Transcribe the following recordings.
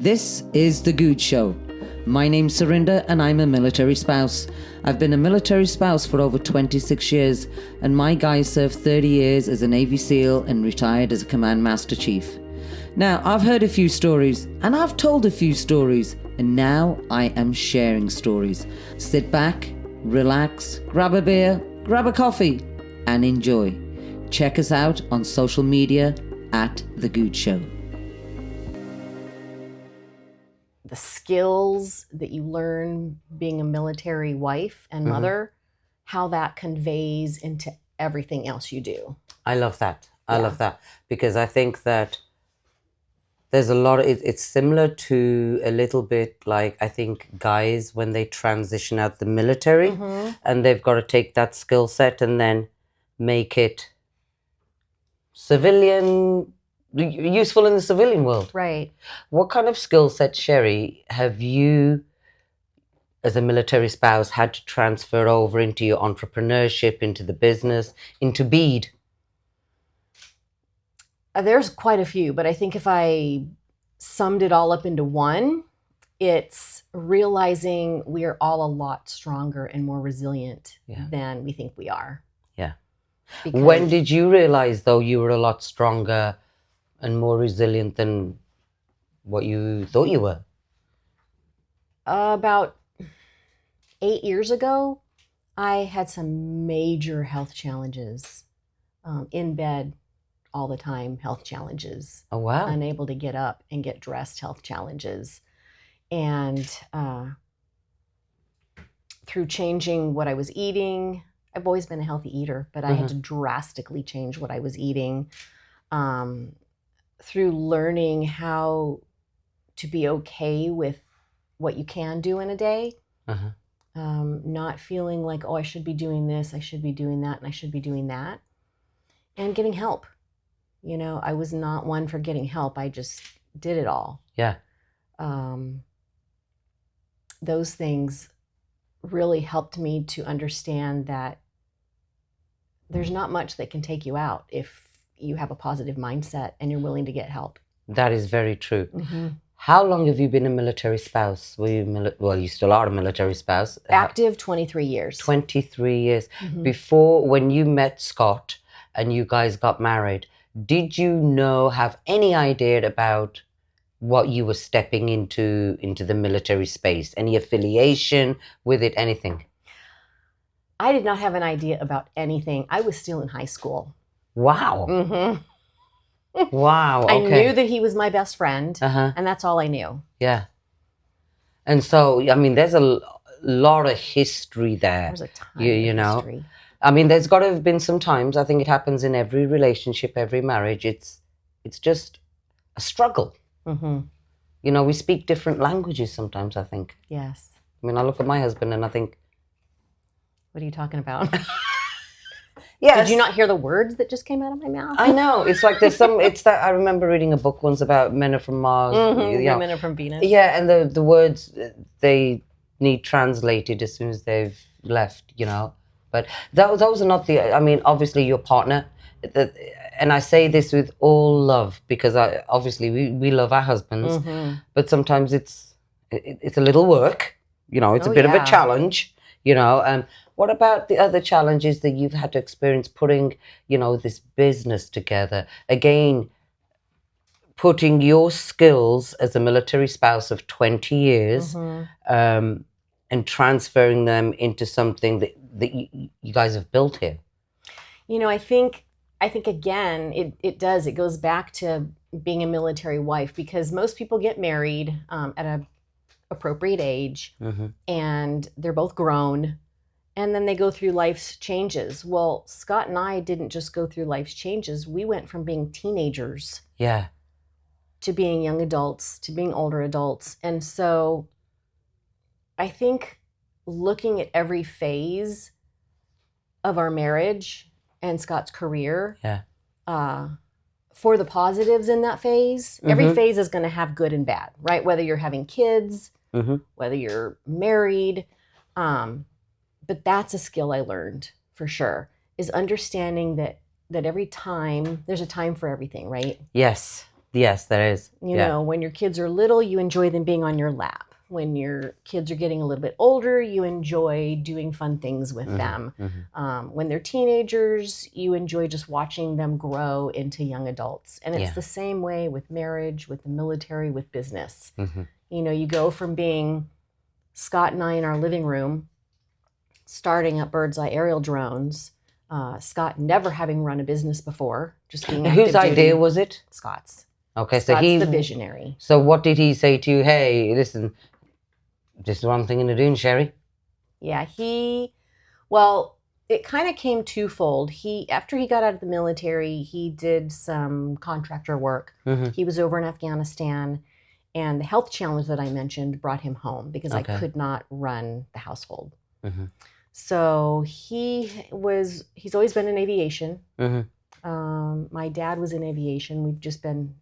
This is the Goode Show. My name's Surinder and I'm a military spouse. I've been a military spouse for over 26 years and my guy served 30 years as a Navy SEAL and retired as a Command Master Chief. Now, I've heard a few stories and I've told a few stories and now I am sharing stories. Sit back, relax, grab a beer, grab a coffee and enjoy. Check us out on social media at The Goode Show. The skills that you learn being a military wife and mother, how that conveys into everything else you do. I love that. I love that because I think that there's a lot of, it's similar to a little bit like, I think guys, when they transition out the military and they've got to take that skill set and then make it useful in the civilian world. Right. What kind of skill set, Sherri, have you, as a military spouse, had to transfer over into your entrepreneurship, into the business, into BEAD? There's quite a few, but I think if I summed it all up into one, it's realizing we are all a lot stronger and more resilient than we think we are. Yeah. Because When did you realize, though, you were a lot stronger and more resilient than what you thought you were? About 8 years ago, I had some major health challenges, in bed all the time, health challenges. Oh, wow. Unable to get up and get dressed, health challenges. And through changing what I was eating, I've always been a healthy eater, but I had to drastically change what I was eating. Through learning how to be okay with what you can do in a day, not feeling like, oh, I should be doing this, I should be doing that, and I should be doing that, and getting help. You know, I was not one for getting help. I just did it all. Yeah. Those things really helped me to understand that there's not much that can take you out if you have a positive mindset and you're willing to get help. That is very true. How long have you been a military spouse? Were you well, you still are a military spouse. Active 23 years. 23 years. Before, when you met Scott and you guys got married, did you have any idea about what you were stepping into the military space? Any affiliation with it, anything? I did not have an idea about anything. I was still in high school. Wow. Wow. Okay. I knew that he was my best friend, and that's all I knew. Yeah. And so, I mean, there's a lot of history there. There's a ton you of know. history. I mean, there's got to have been some times, I think it happens in every relationship, every marriage, it's just a struggle. You know, we speak different languages sometimes, I think. Yes. I mean, I look at my husband and I think, what are you talking about? yes. Did you not hear the words that just came out of my mouth? I know. It's like there's it's that, I remember reading a book once about men are from Mars. You know. Women are from Venus. Yeah, and the words, they need translated as soon as they've left, you know. But those are not I mean, obviously your partner, and I say this with all love because obviously we love our husbands, but sometimes it's a little work, you know, it's a bit of a challenge, you know. What about the other challenges that you've had to experience putting, you know, this business together? Again, putting your skills as a military spouse of 20 years and transferring them into something that you guys have built here. You know, I think again, it goes back to being a military wife, because most people get married at an appropriate age and they're both grown and then they go through life's changes. Well, Scott and I didn't just go through life's changes. We went from being teenagers to being young adults, to being older adults. And so I think looking at every phase of our marriage and Scott's career, for the positives in that phase, every phase is going to have good and bad, right? Whether you're having kids, whether you're married, but that's a skill I learned for sure, is understanding that every time, there's a time for everything, right? Yes. Yes, there is. You know, when your kids are little, you enjoy them being on your lap. When your kids are getting a little bit older, you enjoy doing fun things with them. When they're teenagers, you enjoy just watching them grow into young adults. And it's the same way with marriage, with the military, with business. You know, you go from being Scott and I in our living room, starting up bird's eye aerial drones, Scott never having run a business before, just being Whose idea was it? Scott's. Okay, Scott's so the visionary. So what did he say to you? Hey, listen, this is what I'm thinking of doing, Sherri. Yeah, well, it kind of came twofold. After he got out of the military, he did some contractor work. He was over in Afghanistan, and the health challenge that I mentioned brought him home because I could not run the household. So he's always been in aviation. My dad was in aviation. We've just been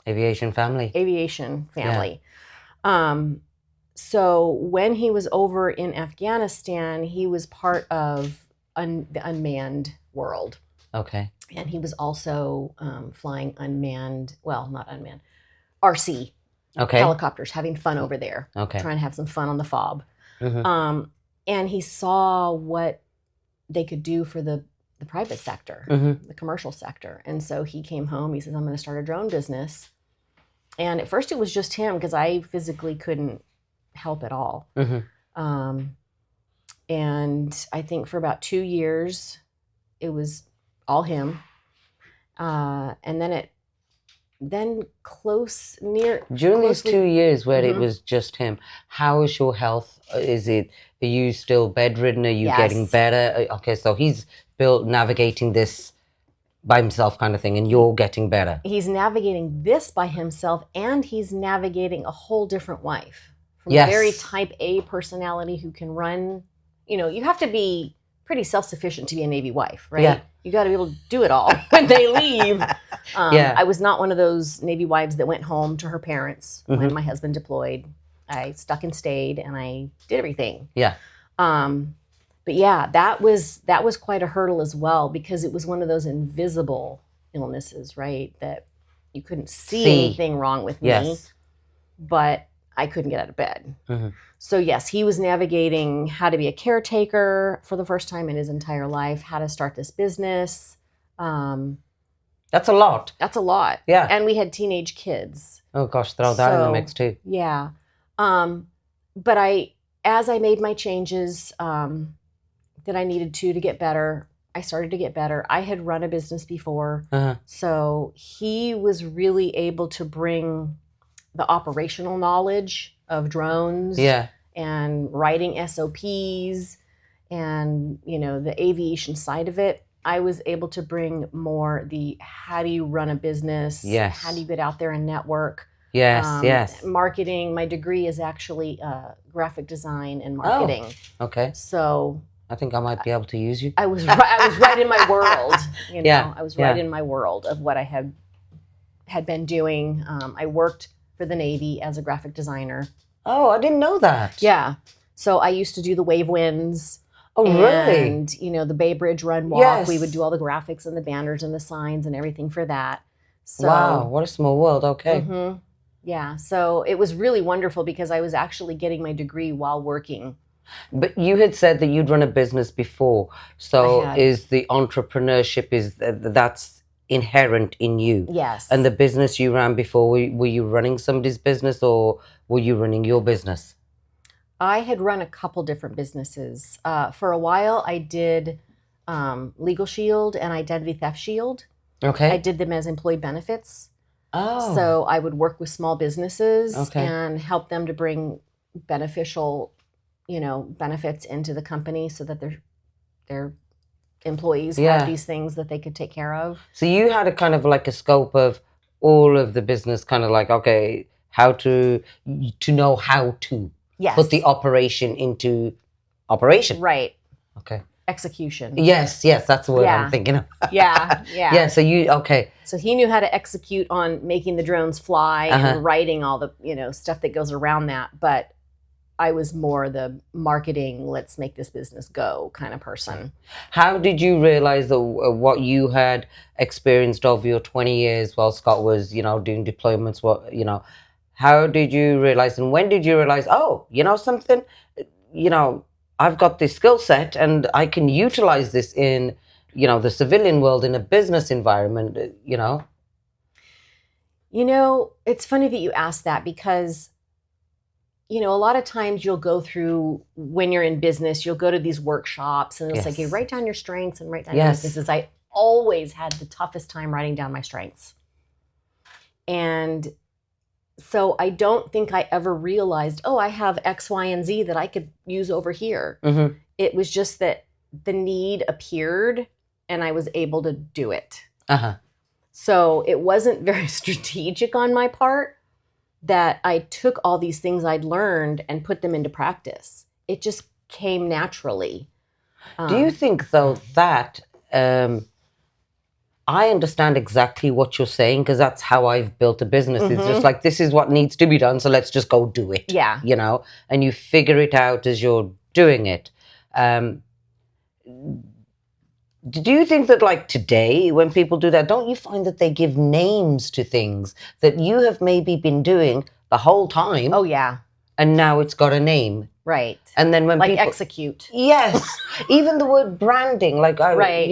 Aviation family. So when he was over in Afghanistan, he was part of the unmanned world. Okay. And he was also flying unmanned, well, not unmanned, RC helicopters, having fun over there. Okay. Trying to have some fun on the FOB. And he saw what they could do for the private sector, the commercial sector. And so he came home, he says, I'm going to start a drone business. And at first it was just him because I physically couldn't help at all. And I think for about 2 years, it was all him. And then during these 2 years where it was just him, how is your health? Are you still bedridden? Are you getting better? Okay, so he's navigating this by himself kind of thing, and you're getting better. He's navigating this by himself, and he's navigating a whole different wife. From a very type A personality who can run, you know, you have to be pretty self-sufficient to be a Navy wife, right? Yeah. You got to be able to do it all when they leave. I was not one of those Navy wives that went home to her parents when my husband deployed. I stuck and stayed, and I did everything. Yeah. But yeah, that was quite a hurdle as well, because it was one of those invisible illnesses, right? That you couldn't see anything wrong with me, but I couldn't get out of bed. So yes, he was navigating how to be a caretaker for the first time in his entire life, how to start this business. That's a lot. That's a lot. Yeah. And we had teenage kids. Oh gosh, throw that in the mix too. Yeah. But as I made my changes that I needed to get better, I started to get better. I had run a business before. So he was really able to bring the operational knowledge of drones and writing SOPs and, you know, the aviation side of it. I was able to bring more the how do you run a business? How do you get out there and network? Marketing. My degree is actually graphic design and marketing. Oh, okay. So I think I might be able to use you. I was right in my world. You know, I was right in my world of what I had been doing. I worked for the Navy as a graphic designer. Oh, I didn't know that. Yeah. So I used to do the wave winds. Oh, really? And, you know, the Bay Bridge Run Walk. We would do all the graphics and the banners and the signs and everything for that. So, wow, what a small world. Okay. Yeah. So it was really wonderful because I was actually getting my degree while working. But you had said that you'd run a business before. So is the entrepreneurship, that's inherent in you? Yes. And the business you ran before, were you running somebody's business or were you running your business? I had run a couple different businesses. For a while, I did Legal Shield and Identity Theft Shield. Okay. I did them as employee benefits. Oh. So I would work with small businesses and help them to bring beneficial, you know, benefits into the company so that their employees had these things that they could take care of. So you had a kind of like a scope of all of the business, kind of like, okay, how to know how to put the operation into operation. Right. Okay. Execution. Yes, that's the word I'm thinking of. Yeah, so he knew how to execute on making the drones fly and writing all the, you know, stuff that goes around that. But I was more the marketing, let's make this business go kind of person. How did you realize that what you had experienced over your 20 years while Scott was, doing deployments, how did you realize, and when did you realize, oh, something, I've got this skill set and I can utilize this in, the civilian world, in a business environment, It's funny that you asked that because a lot of times you'll go through, when you're in business, you'll go to these workshops and it's like, you write down your strengths and write down your weaknesses. I always had the toughest time writing down my strengths. And so I don't think I ever realized, I have X, Y, and Z that I could use over here. Mm-hmm. It was just that the need appeared and I was able to do it. Uh-huh. So it wasn't very strategic on my part that I took all these things I'd learned and put them into practice. It just came naturally. Do you think, though, that I understand exactly what you're saying, because that's how I've built a business. It's just like, this is what needs to be done, so let's just go do it. Yeah. And you figure it out as you're doing it. Do you think that, like, today, when people do that, don't you find that they give names to things that you have maybe been doing the whole time? Oh, yeah. And now it's got a name. Right. And then when like people... execute. Yes. Even the word branding, like, Right.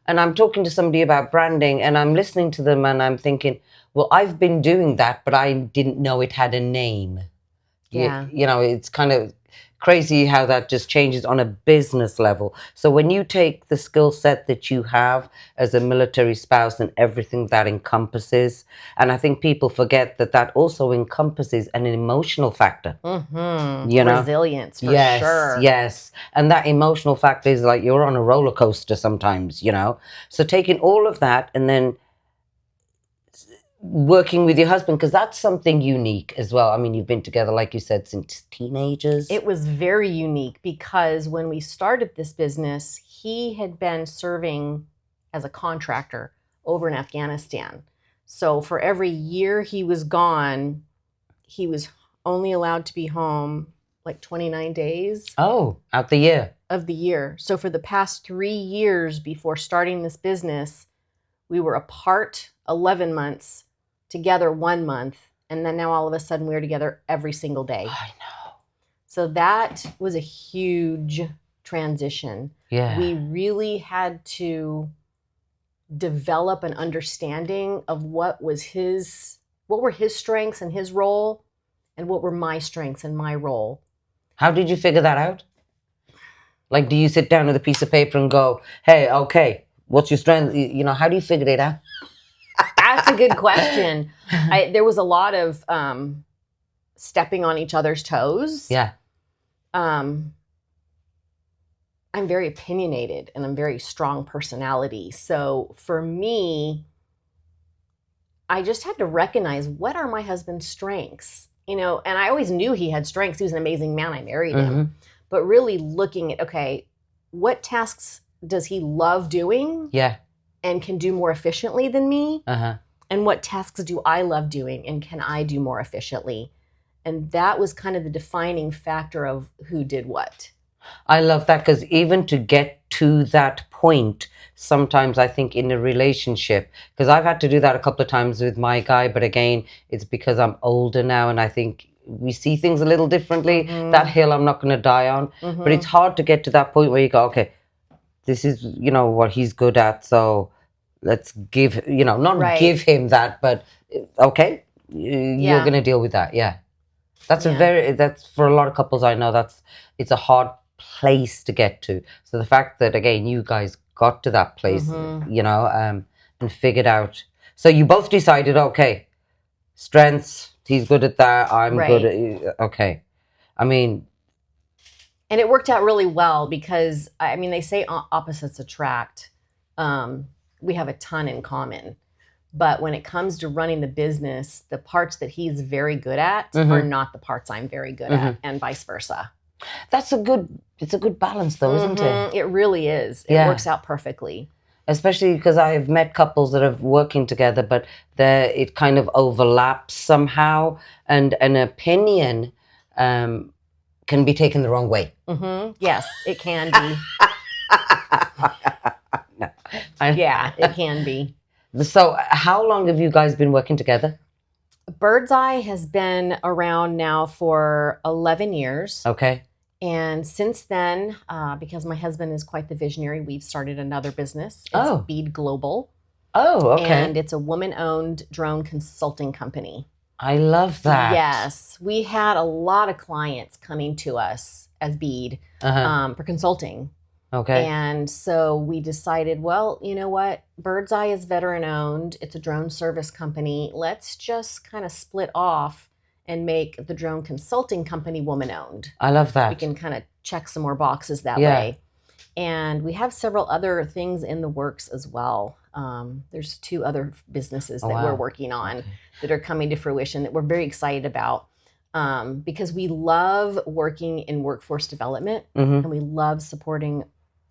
and I'm talking to somebody about branding and I'm listening to them and I'm thinking, well, I've been doing that, but I didn't know it had a name. Yeah. It's kind of crazy how that just changes on a business level. So when you take the skill set that you have as a military spouse and everything that encompasses, and I think people forget that also encompasses an emotional factor. Mm-hmm. Resilience, for sure. Yes. And that emotional factor is like you're on a roller coaster sometimes, So taking all of that and then working with your husband, because that's something unique as well. I mean, you've been together, like you said, since teenagers. It was very unique because when we started this business, he had been serving as a contractor over in Afghanistan. So for every year he was gone, he was only allowed to be home like 29 days. Oh, out the year. Of the year. So for the past 3 years before starting this business, we were apart 11 months, together 1 month, and then now all of a sudden we're together every single day. I know. So that was a huge transition. Yeah. We really had to develop an understanding of what were his strengths and his role, and what were my strengths and my role. How did you figure that out? Like, do you sit down with a piece of paper and go, hey, okay, what's your strength? How do you figure it out? That's a good question. There was a lot of stepping on each other's toes. Yeah. I'm very opinionated and I'm very strong personality. So for me, I just had to recognize, what are my husband's strengths? And I always knew he had strengths. He was an amazing man. I married him. But really looking at, okay, what tasks does he love doing? Yeah. And can do more efficiently than me? Uh-huh. And what tasks do I love doing and can I do more efficiently? And that was kind of the defining factor of who did what. I love that, because even to get to that point, sometimes I think in a relationship, because I've had to do that a couple of times with my guy, but again, it's because I'm older now and I think we see things a little differently. That hill I'm not going to die on. But it's hard to get to that point where you go, okay, this is, what he's good at, so let's give, not give him that, but okay, you're going to deal with that. Yeah. That's that's for a lot of couples I know, it's a hard place to get to. So the fact that, again, you guys got to that place, and figured out. So you both decided, okay, strengths, he's good at that, I'm good at, okay. I mean. And it worked out really well because, they say opposites attract. We have a ton in common. But when it comes to running the business, the parts that he's very good at are not the parts I'm very good at, and vice versa. It's a good balance though, isn't it? It really is. It works out perfectly. Especially because I've met couples that are working together, but it kind of overlaps somehow, and an opinion can be taken the wrong way. Yes, it can be. Yeah, it can be. So how long have you guys been working together? Bird's Eye has been around now for 11 years. Okay. And since then, because my husband is quite the visionary, we've started another business. It's Oh. BEAD Global. Oh, okay. And it's a woman-owned drone consulting company. I love that. Yes. We had a lot of clients coming to us as BEAD for consulting. Okay. And so we decided, well, you know what? Bird's Eye is veteran-owned. It's a drone service company. Let's just kind of split off and make the drone consulting company woman-owned. I love that. We can kind of check some more boxes that Yeah. way. And we have several other things in the works as well. There's 2 other businesses that we're working on that are coming to fruition that we're very excited about because we love working in workforce development and we love supporting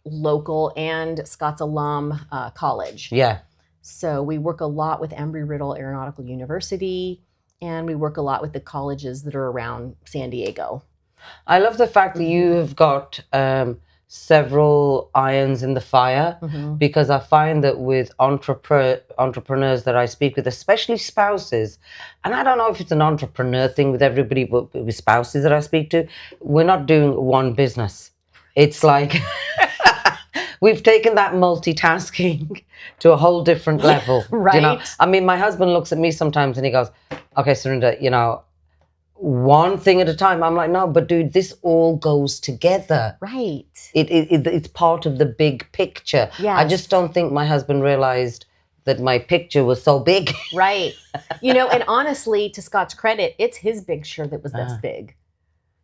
local and Scott's alum college. Yeah. So we work a lot with Embry-Riddle Aeronautical University and we work a lot with the colleges that are around San Diego. I love the fact that you have got several irons in the fire because I find that with entrepreneurs that I speak with, especially spouses, and I don't know if it's an entrepreneur thing with everybody, but with spouses that I speak to, we're not doing one business. It's like we've taken that multitasking to a whole different level. Right. You know? I mean, my husband looks at me sometimes and he goes, okay, Surinder, you know, one thing at a time. I'm like, no, but dude, this all goes together. Right. It's part of the big picture. Yes. I just don't think my husband realized that my picture was so big. Right. You know, and honestly, to Scott's credit, it's his picture that was this big.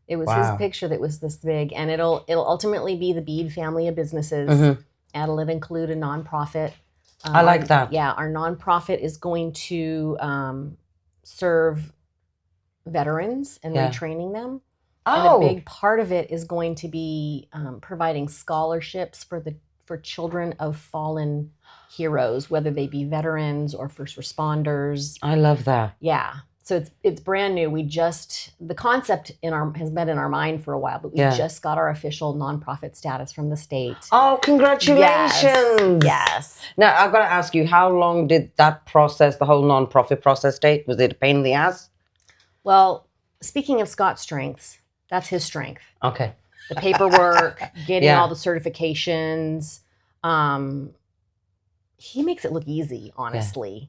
It was his picture that was this big, and it'll ultimately be the BEAD family of businesses. And it'll include a nonprofit. I like that. Yeah, our nonprofit is going to serve veterans and retraining them. And a big part of it is going to be providing scholarships for children of fallen heroes, whether they be veterans or first responders. I love that. Yeah. So it's brand new. The concept has been in our mind for a while, but we just got our official nonprofit status from the state. Oh, congratulations. Yes. Now, I've got to ask you, how long did that process, the whole nonprofit process take? Was it a pain in the ass? Well, speaking of Scott's strengths, that's his strength. Okay. The paperwork, getting all the certifications. He makes it look easy, honestly. Yeah.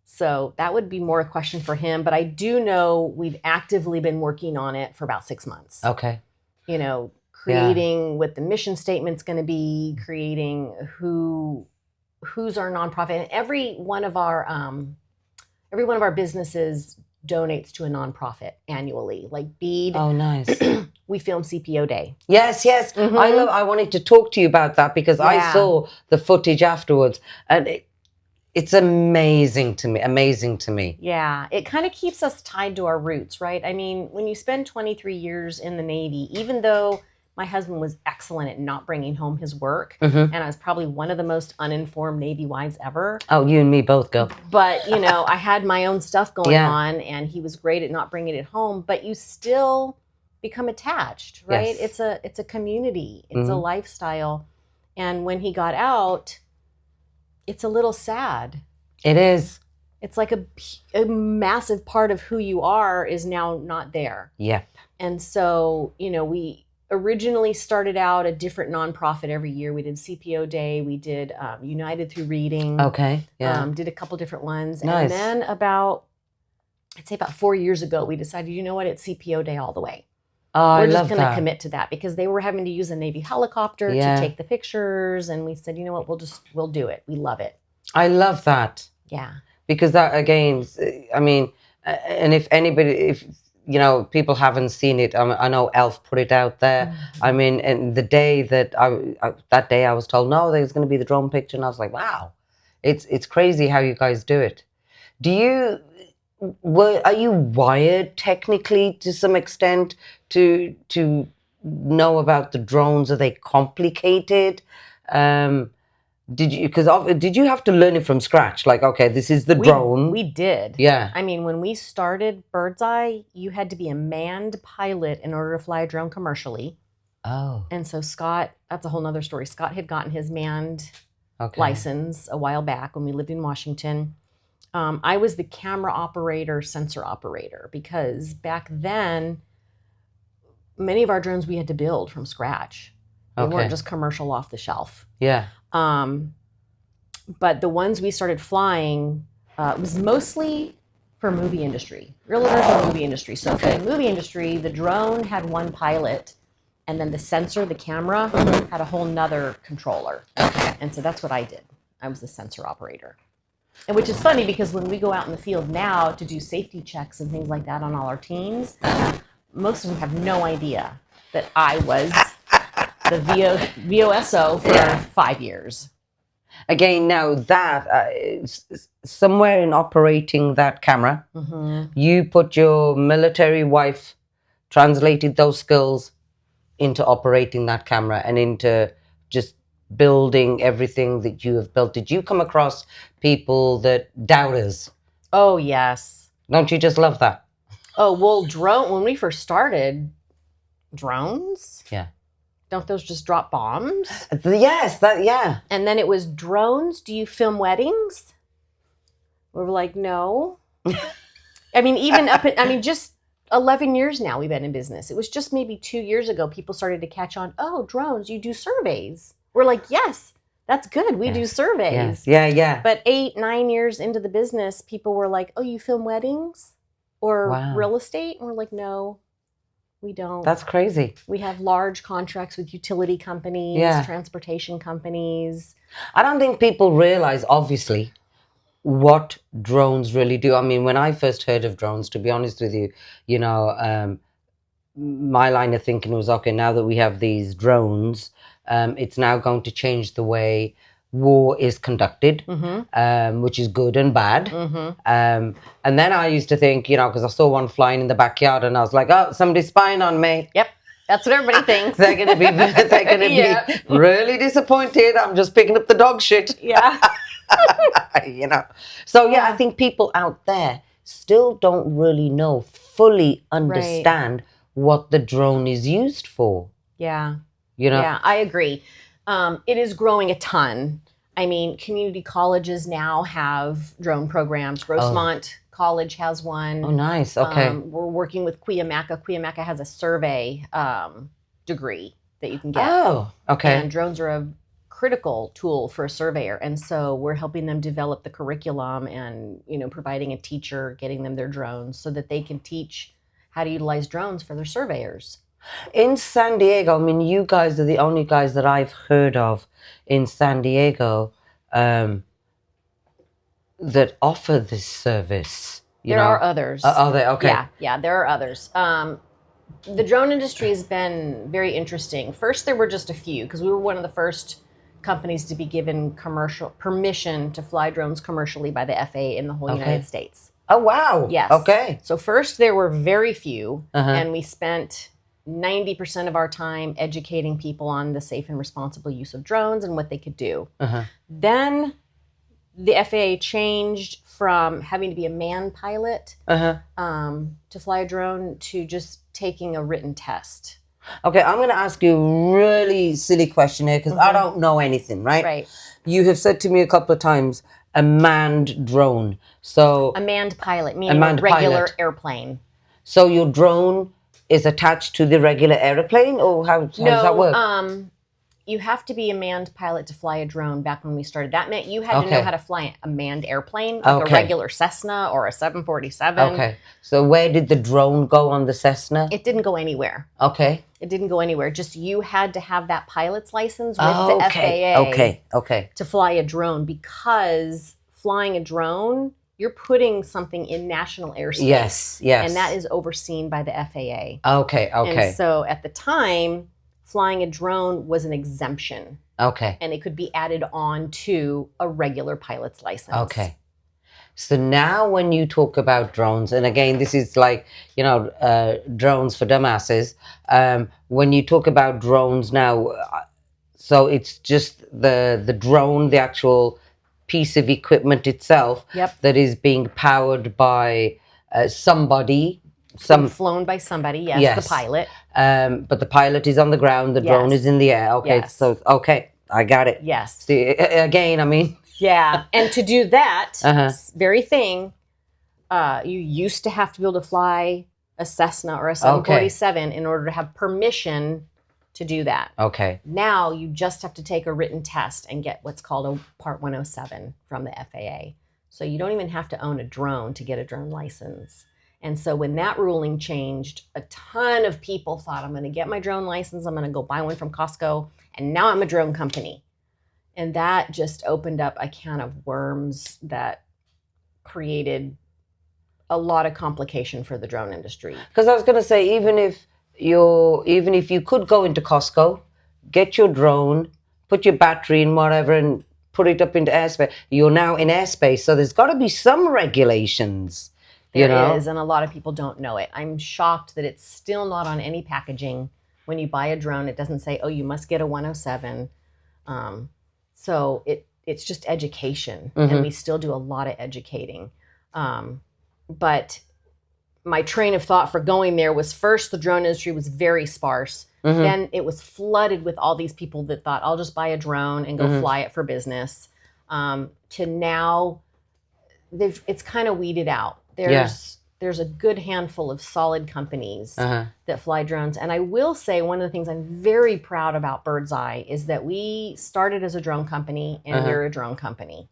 So that would be more a question for him. But I do know we've actively been working on it for about 6 months. Okay. You know, creating what the mission statement's going to be, creating who's our nonprofit. And every one of our businesses donates to a nonprofit annually, like BEAD. Oh, nice. We film CPO Day. Yes. I wanted to talk to you about that because I saw the footage afterwards, and it's amazing to me. Yeah, it kind of keeps us tied to our roots, right? I mean, when you spend 23 years in the Navy, even though my husband was excellent at not bringing home his work, and I was probably one of the most uninformed Navy wives ever. Oh, you and me both, girl. But, you know, I had my own stuff going on, and he was great at not bringing it home, but you still become attached, right? Yes. It's a community. It's a lifestyle. And when he got out, it's a little sad. It is. It's like a massive part of who you are is now not there. Yep. And so, you know, we originally started out a different nonprofit every year. We did CPO Day. We did United Through Reading. Okay. Yeah. Did a couple different ones. Nice. And then about 4 years ago, we decided, you know what, it's CPO Day all the way. We're just going to commit to that because they were having to use a Navy helicopter to take the pictures. And we said, you know what, we'll do it. We love it. I love that. Yeah. Because that, again, I mean, and if you know, people haven't seen it, I know Elf put it out there. I mean, and the day that I was told, no, there's going to be the drone picture. And I was like, wow, it's crazy how you guys do it. Are you wired technically to some extent to know about the drones? Are they complicated? Did you have to learn it from scratch? Like, okay, this is the drone. We did. Yeah. I mean, when we started Birdseye, you had to be a manned pilot in order to fly a drone commercially. Oh. And so Scott, that's a whole nother story. Scott had gotten his manned license a while back when we lived in Washington. I was the camera operator, sensor operator, because back then, many of our drones we had to build from scratch. They weren't just commercial off the shelf. Yeah. But the ones we started flying was mostly for movie industry, realtors and movie industry. So for the movie industry, the drone had one pilot, and then the sensor, the camera, had a whole nother controller. Okay. And so that's what I did. I was the sensor operator. And which is funny because when we go out in the field now to do safety checks and things like that on all our teams, most of them have no idea that I was the VOSO for 5 years. Again, now that somewhere in operating that camera, you put your military wife, translated those skills into operating that camera and into just building everything that you have built. Did you come across people that doubters? Oh, yes. Don't you just love that? Oh, well, when we first started, drones? Yeah. Don't those just drop bombs? Yes, yeah. And then it was drones. Do you film weddings? We were like, no. I mean, just 11 years now we've been in business. It was just maybe 2 years ago people started to catch on, oh, drones, you do surveys. We're like, yes, that's good. We do surveys. Yeah. But 8-9 years into the business, people were like, oh, you film weddings or real estate? And we're like, no, we don't. That's crazy. We have large contracts with utility companies, transportation companies. I don't think people realize, obviously, what drones really do. I mean, when I first heard of drones, to be honest with you, my line of thinking was, okay, now that we have these drones, it's now going to change the way war is conducted, which is good and bad. And then I used to think, because I saw one flying in the backyard and I was like, oh, somebody's spying on me. Yep. That's what everybody thinks. They're going to be really disappointed. I'm just picking up the dog shit. Yeah. So I think people out there still don't really fully understand what the drone is used for. Yeah. Yeah, I agree. It is growing a ton. I mean, community colleges now have drone programs. Grossmont College has one. Oh, nice. Okay. We're working with Cuyamaca. Cuyamaca has a survey degree that you can get. Oh, okay. And drones are a critical tool for a surveyor. And so we're helping them develop the curriculum and, providing a teacher, getting them their drones so that they can teach how to utilize drones for their surveyors. In San Diego, I mean, you guys are the only guys that I've heard of in San Diego that offer this service. There are others. Are they? Okay. Yeah, there are others. The drone industry has been very interesting. First, there were just a few because we were one of the first companies to be given permission to fly drones commercially by the FAA in the whole United States. Oh, wow. Yes. Okay. So first, there were very few, and we spent 90% of our time educating people on the safe and responsible use of drones and what they could do. Then the FAA changed from having to be a manned pilot to fly a drone to just taking a written test. Okay, I'm going to ask you a really silly question here because I don't know anything, right? Right. You have said to me a couple of times, a manned drone. So a manned pilot, meaning a regular airplane. So your drone is attached to the regular airplane, or how does that work? You have to be a manned pilot to fly a drone. Back when we started, that meant you had to know how to fly a manned airplane, like a regular Cessna or a 747. Okay. So where did the drone go on the Cessna? It didn't go anywhere. Okay. It didn't go anywhere. Just you had to have that pilot's license with the FAA. Okay. To fly a drone, because flying a drone, you're putting something in national airspace. Yes. And that is overseen by the FAA. Okay. And so at the time, flying a drone was an exemption. Okay. And it could be added on to a regular pilot's license. Okay. So now when you talk about drones, and again, this is like, drones for dumbasses. When you talk about drones now, So it's just the drone, the actual piece of equipment itself Yep. that is being powered by somebody. Being flown by somebody, yes, the pilot. But the pilot is on the ground, the drone is in the air. Okay, Yes. so, okay, I got it. Yes. See, again, I mean... Yeah, and to do that very thing, you used to have to be able to fly a Cessna or a 747 in order to have permission to do that. Okay. Now you just have to take a written test and get what's called a Part 107 from the FAA. So you don't even have to own a drone to get a drone license. And so when that ruling changed, a ton of people thought, I'm going to get my drone license, I'm going to go buy one from Costco, and now I'm a drone company. And that just opened up a can of worms that created a lot of complication for the drone industry. Because I was going to say, even if you could go into Costco, get your drone, put your battery in whatever, and put it up into airspace, you're now in airspace. So there's got to be some regulations. There is, and a lot of people don't know it. I'm shocked that it's still not on any packaging. When you buy a drone, it doesn't say, oh, you must get a 107. So it's just education, and we still do a lot of educating. But my train of thought for going there was, first, the drone industry was very sparse. Then it was flooded with all these people that thought, I'll just buy a drone and go fly it for business. To now, it's kind of weeded out. There's a good handful of solid companies that fly drones. And I will say, one of the things I'm very proud about Bird's Eye is that we started as a drone company, and we're a drone company.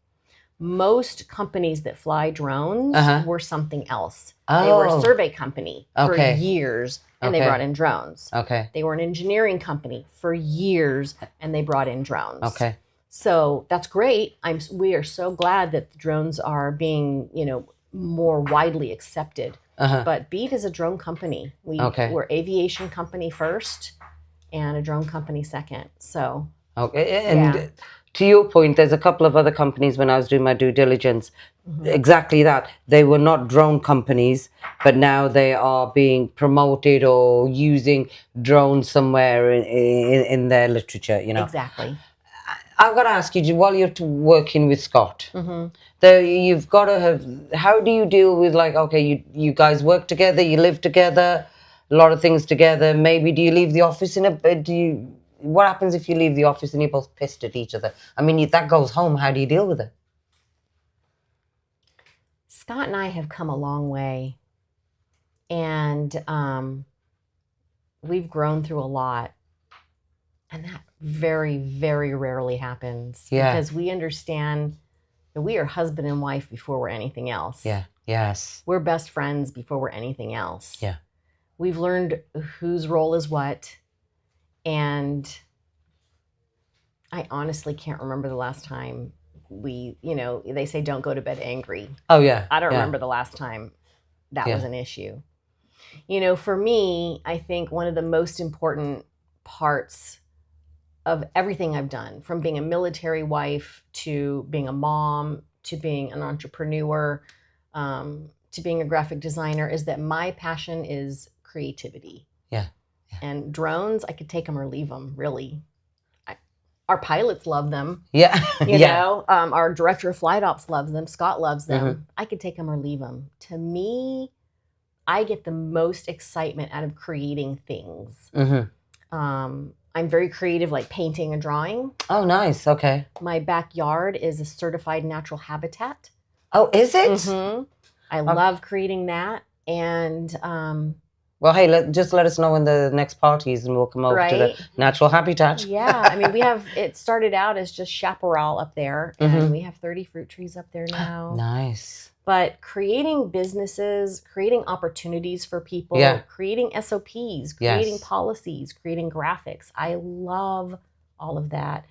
Most companies that fly drones were something else. They were a survey company for years, and they brought in drones. They were an engineering company for years, and they brought in drones. So that's great. We are so glad that the drones are being, more widely accepted. But BEAD is a drone company. We're aviation company first and a drone company second. So to your point, there's a couple of other companies, when I was doing my due diligence, exactly that. They were not drone companies, but now they are being promoted or using drones somewhere in their literature, Exactly. I've got to ask you, while you're working with Scott, you've got to have, how do you deal with, like, okay, you guys work together, you live together, a lot of things together. Maybe do you leave the office what happens if you leave the office and you're both pissed at each other? I mean, that goes home. How do you deal with it? Scott and I have come a long way, and we've grown through a lot. And that very, very rarely happens. Because we understand that we are husband and wife before we're anything else. We're best friends before we're anything else. We've learned whose role is what. And I honestly can't remember the last time they say don't go to bed angry. I don't remember the last time that was an issue. For me, I think one of the most important parts of everything I've done, from being a military wife to being a mom to being an entrepreneur to being a graphic designer, is that my passion is creativity. And drones, I could take them or leave them, really. Our pilots love them. Our director of flight ops loves them. Scott loves them. I could take them or leave them. To me, I get the most excitement out of creating things. I'm very creative, like painting and drawing. Oh, nice. Okay. My backyard is a certified natural habitat. Oh, is it? I love creating that. And well, hey, just let us know when the next party is, and we'll come over to the natural habitat. I mean, it started out as just chaparral up there, and we have 30 fruit trees up there now. Nice. But creating businesses, creating opportunities for people, creating SOPs, creating policies, creating graphics. I love all of that.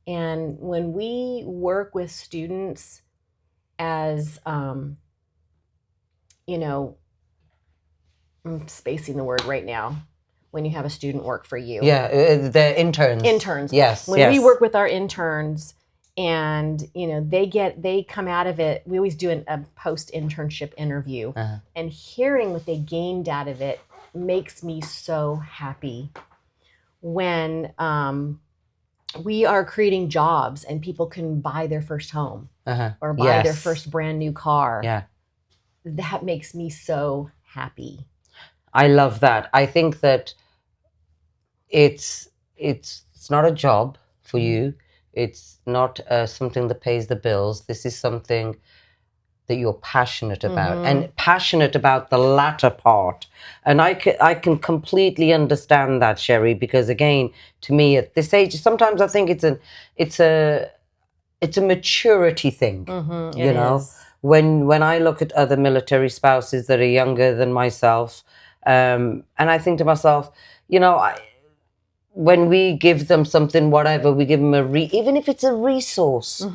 And when we work with students as, I'm spacing the word right now, when you have a student work for you. The interns. Interns. Yes. When we work with our interns, and they come out of it, we always do a post-internship interview, and hearing what they gained out of it makes me so happy. When we are creating jobs and people can buy their first home or buy their Yes. first brand new car. Yeah. That makes me so happy. I love that. I think that it's not a job for you. It's not something that pays the bills. This is something that you're passionate about, and passionate about the latter part. And I can completely understand that, Sherri, because again, to me at this age, sometimes I think it's a maturity thing. You know, when I look at other military spouses that are younger than myself, and I think to myself, you know, when we give them something, whatever, we give them even if it's a resource,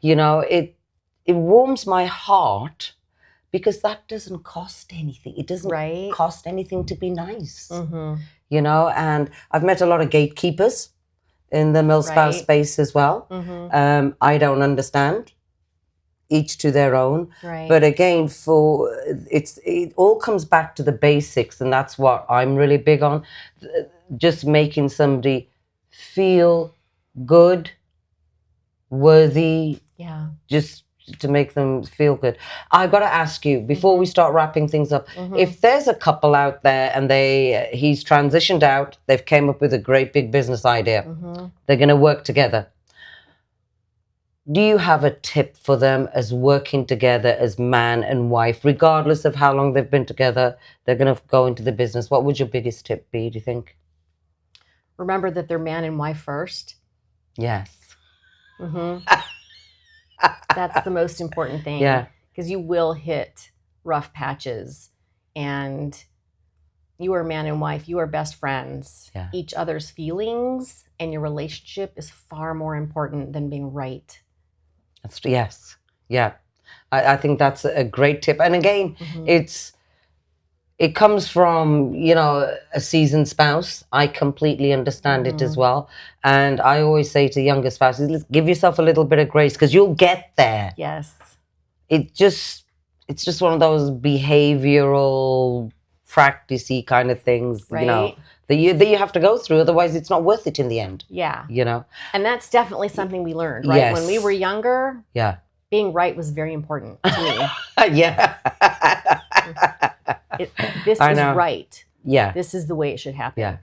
you know, it warms my heart because that doesn't cost anything. It doesn't cost anything to be nice, you know. And I've met a lot of gatekeepers in the mil-spouse space as well. I don't understand. Each to their own. But again, it all comes back to the basics, and that's what I'm really big on. Just making somebody feel good, worthy. Yeah. Just to make them feel good. I've got to ask you, before we start wrapping things up, if there's a couple out there and he's transitioned out, they've came up with a great big business idea, they're going to work together. Do you have a tip for them as working together as man and wife, regardless of how long they've been together, they're going to go into the business? What would your biggest tip be, do you think? Remember that they're man and wife first. Yes. That's the most important thing. Yeah. Because you will hit rough patches, and you are man and wife. You are best friends. Yeah. Each other's feelings and your relationship is far more important than being right. Yes. Yeah. I think that's a great tip. And again, it comes from, you know, a seasoned spouse. I completely understand it as well. And I always say to younger spouses, give yourself a little bit of grace because you'll get there. Yes. It's just one of those behavioral, practicey kind of things, you know, that you have to go through. Otherwise, it's not worth it in the end. Yeah. You know? And that's definitely something we learned, right? Yes. When we were younger, being right was very important to me. Yeah. This is right. Yeah. This is the way it should happen. Yeah.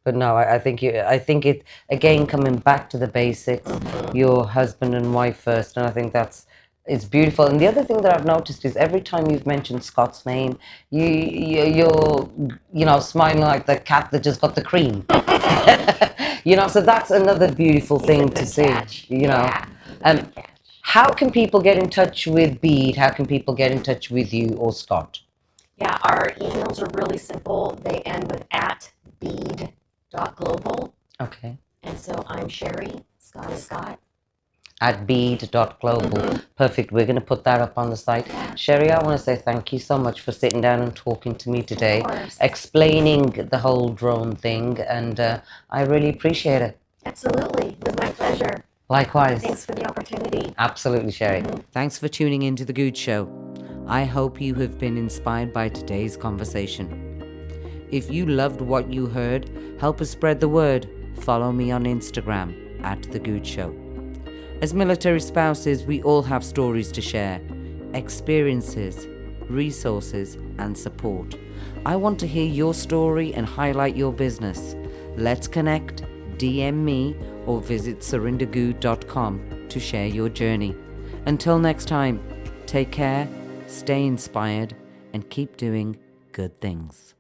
But no, I think it, again, coming back to the basics, your husband and wife first. And I think it's beautiful. And the other thing that I've noticed is every time you've mentioned Scott's name, you're, you know, smiling like the cat that just got the cream. You know, so that's another beautiful thing to see, you know. How can people get in touch with BEAD? How can people get in touch with you or Scott? Yeah, our emails are really simple. They end with @bead.global. Okay. And so I'm Sherri, Scott is Scott. @bead.global. Perfect. We're going to put that up on the site. Sherri, I want to say thank you so much for sitting down and talking to me today, explaining the whole drone thing, and I really appreciate it. Absolutely. It was my pleasure. Likewise. Thanks for the opportunity. Absolutely, Sherri. Thanks for tuning in to The Goode Show. I hope you have been inspired by today's conversation. If you loved what you heard, help us spread the word. Follow me on Instagram @The Goode Show. As military spouses, we all have stories to share, experiences, resources, and support. I want to hear your story and highlight your business. Let's connect, DM me, or visit surindergoode.com to share your journey. Until next time, take care, stay inspired, and keep doing good things.